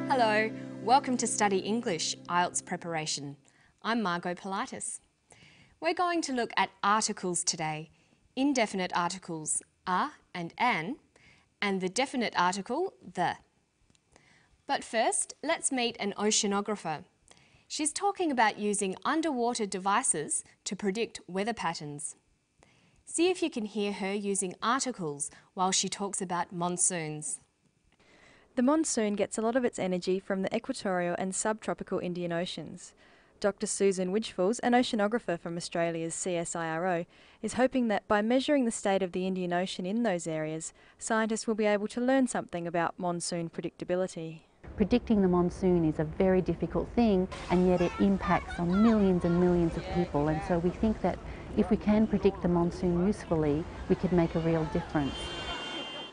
Hello, welcome to Study English IELTS Preparation. I'm Margot Politis. We're going to look at articles today, indefinite articles a and an the definite article the. But first, let's meet an oceanographer. She's talking about using underwater devices to predict weather patterns. See if you can hear her using articles while she talks about monsoons. The monsoon gets a lot of its energy from the equatorial and subtropical Indian Oceans. Dr. Susan Widgefalls, an oceanographer from Australia's CSIRO, is hoping that by measuring the state of the Indian Ocean in those areas, scientists will be able to learn something about monsoon predictability. Predicting the monsoon is a very difficult thing, and yet it impacts on millions and millions of people, and so we think that if we can predict the monsoon usefully, we could make a real difference.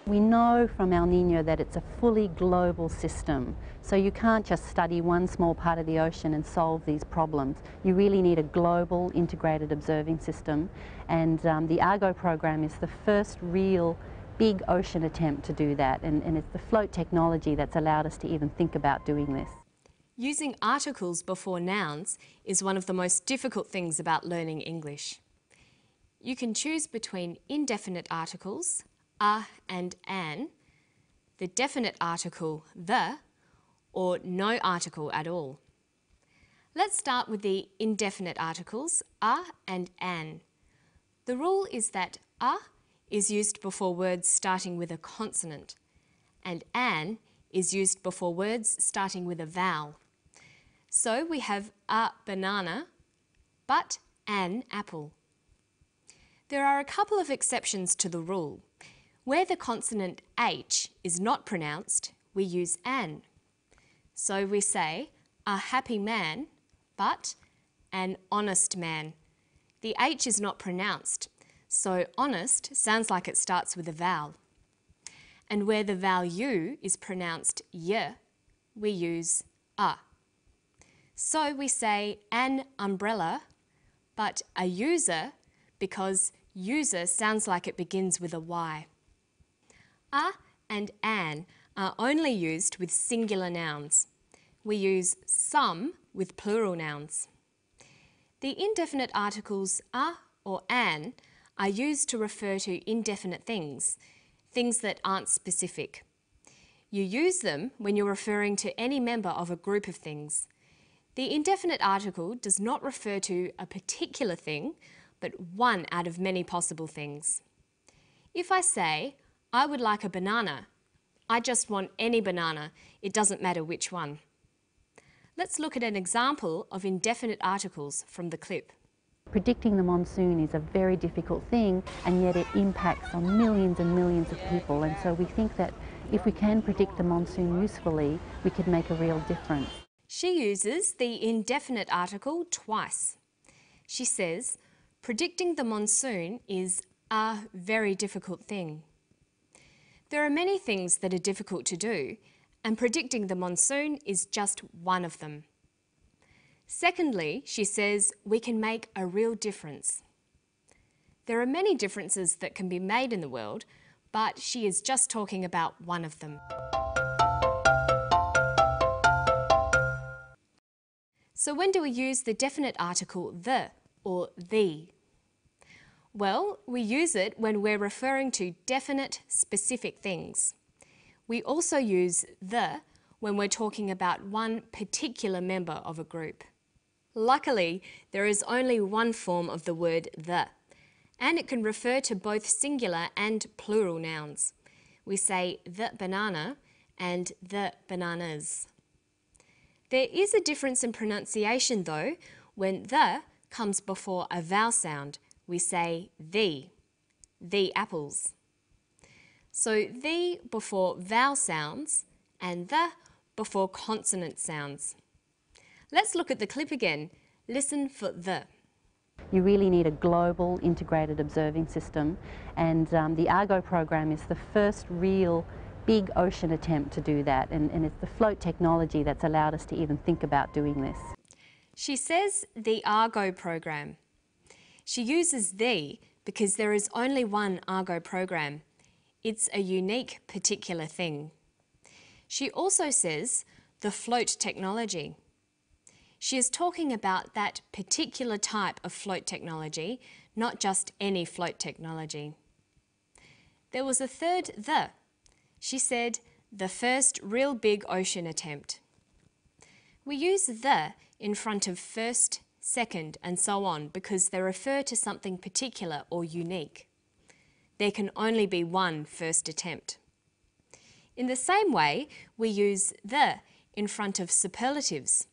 We know from El Niño that it's a fully global system, so you can't just study one small part of the ocean and solve these problems. You really need a global integrated observing system, and the Argo program is the first real big ocean attempt to do that, and it's the float technology that's allowed us to even think about doing this. Using articles before nouns is one of the most difficult things about learning English. You can choose between indefinite articles, a and an, the definite article the, or no article at all. Let's start with the indefinite articles a and an. The rule is that a is used before words starting with a consonant, and an is used before words starting with a vowel. So we have a banana, but an apple. There are a couple of exceptions to the rule. Where the consonant H is not pronounced, we use an. So we say a happy man, but an honest man. The H is not pronounced, so honest sounds like it starts with a vowel. And where the vowel U is pronounced y, we use a. So we say an umbrella, but a user, because user sounds like it begins with a Y. A and an are only used with singular nouns. We use some with plural nouns. The indefinite articles a or an are used to refer to indefinite things, things that aren't specific. You use them when you're referring to any member of a group of things. The indefinite article does not refer to a particular thing, but one out of many possible things. If I say, I would like a banana, I just want any banana, it doesn't matter which one. Let's look at an example of indefinite articles from the clip. Predicting the monsoon is a very difficult thing, and yet it impacts on millions and millions of people, and so we think that if we can predict the monsoon usefully, we could make a real difference. She uses the indefinite article twice. She says, predicting the monsoon is a very difficult thing. There are many things that are difficult to do, and predicting the monsoon is just one of them. Secondly, she says we can make a real difference. There are many differences that can be made in the world, but she is just talking about one of them. So when do we use the definite article the or the? Well, we use it when we're referring to definite, specific things. We also use the when we're talking about one particular member of a group. Luckily, there is only one form of the word the, and it can refer to both singular and plural nouns. We say the banana and the bananas. There is a difference in pronunciation though. When the comes before a vowel sound, we say the apples. So the before vowel sounds and the before consonant sounds. Let's look at the clip again. Listen for the. You really need a global integrated observing system, and the Argo program is the first real big ocean attempt to do that, and it's the float technology that's allowed us to even think about doing this. She says the Argo program. She uses the because there is only one Argo program. It's a unique particular thing. She also says the float technology. She is talking about that particular type of float technology, not just any float technology. There was a third the. She said the first real big ocean attempt. We use the in front of first, second and so on because they refer to something particular or unique. There can only be one first attempt. In the same way, we use the in front of superlatives,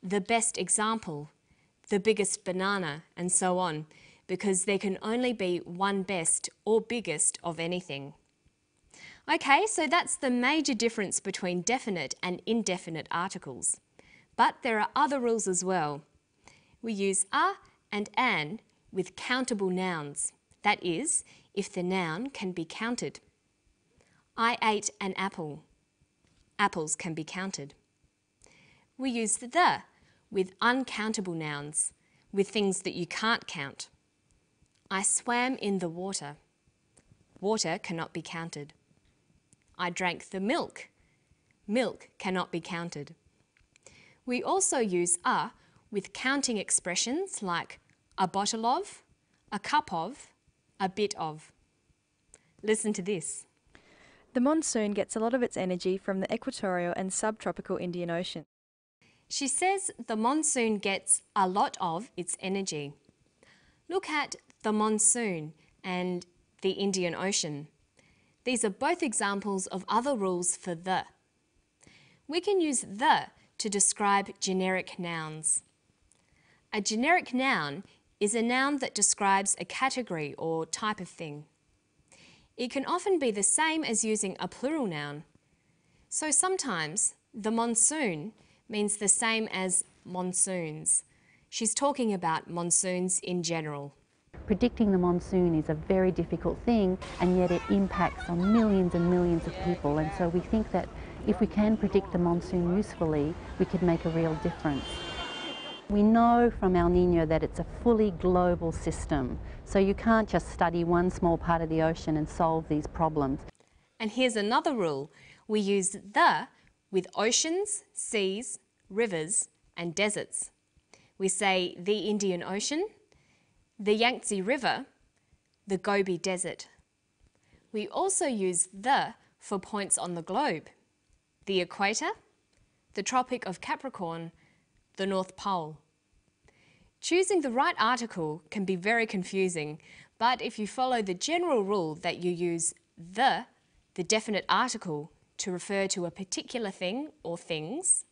the best example, the biggest banana and so on, because there can only be one best or biggest of anything. Okay, so that's the major difference between definite and indefinite articles. But there are other rules as well. We use a and an with countable nouns. That is, if the noun can be counted. I ate an apple. Apples can be counted. We use the with uncountable nouns, with things that you can't count. I swam in the water. Water cannot be counted. I drank the milk. Milk cannot be counted. We also use a with counting expressions like a bottle of, a cup of, a bit of. Listen to this. The monsoon gets a lot of its energy from the equatorial and subtropical Indian Ocean. She says the monsoon gets a lot of its energy. Look at the monsoon and the Indian Ocean. These are both examples of other rules for the. We can use the to describe generic nouns. A generic noun is a noun that describes a category or type of thing. It can often be the same as using a plural noun. So sometimes the monsoon means the same as monsoons. She's talking about monsoons in general. Predicting the monsoon is a very difficult thing, and yet it impacts on millions and millions of people, and so we think that if we can predict the monsoon usefully, we could make a real difference. We know from El Niño that it's a fully global system, so you can't just study one small part of the ocean and solve these problems. And here's another rule. We use the with oceans, seas, rivers and deserts. We say the Indian Ocean, the Yangtze River, the Gobi Desert. We also use the for points on the globe, the equator, the Tropic of Capricorn, the North Pole. Choosing the right article can be very confusing, but if you follow the general rule that you use the definite article, to refer to a particular thing or things,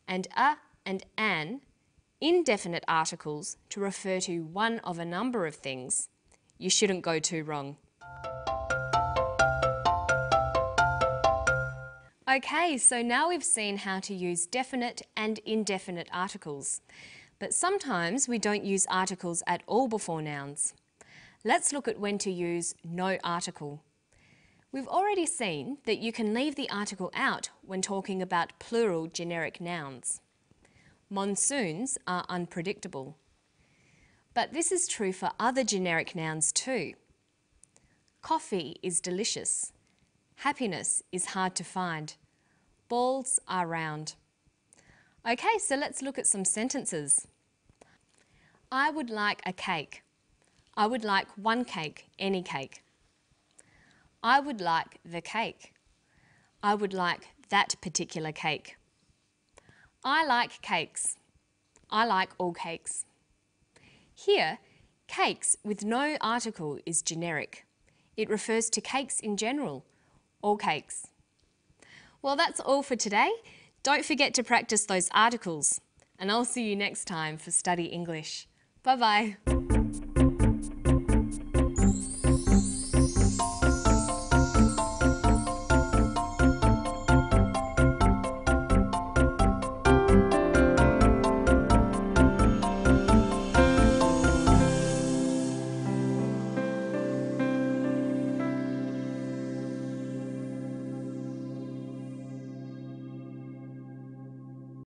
and a and an, indefinite articles to refer to one of a number of things, you shouldn't go too wrong. Okay, so now we've seen how to use definite and indefinite articles. But sometimes we don't use articles at all before nouns. Let's look at when to use no article. We've already seen that you can leave the article out when talking about plural generic nouns. Monsoons are unpredictable. But this is true for other generic nouns too. Coffee is delicious. Happiness is hard to find. Balls are round. Okay, so let's look at some sentences. I would like a cake. I would like one cake, any cake. I would like the cake. I would like that particular cake. I like cakes. I like all cakes. Here, cakes with no article is generic. It refers to cakes in general, all cakes. Well, that's all for today. Don't forget to practice those articles, and I'll see you next time for Study English. Bye-bye.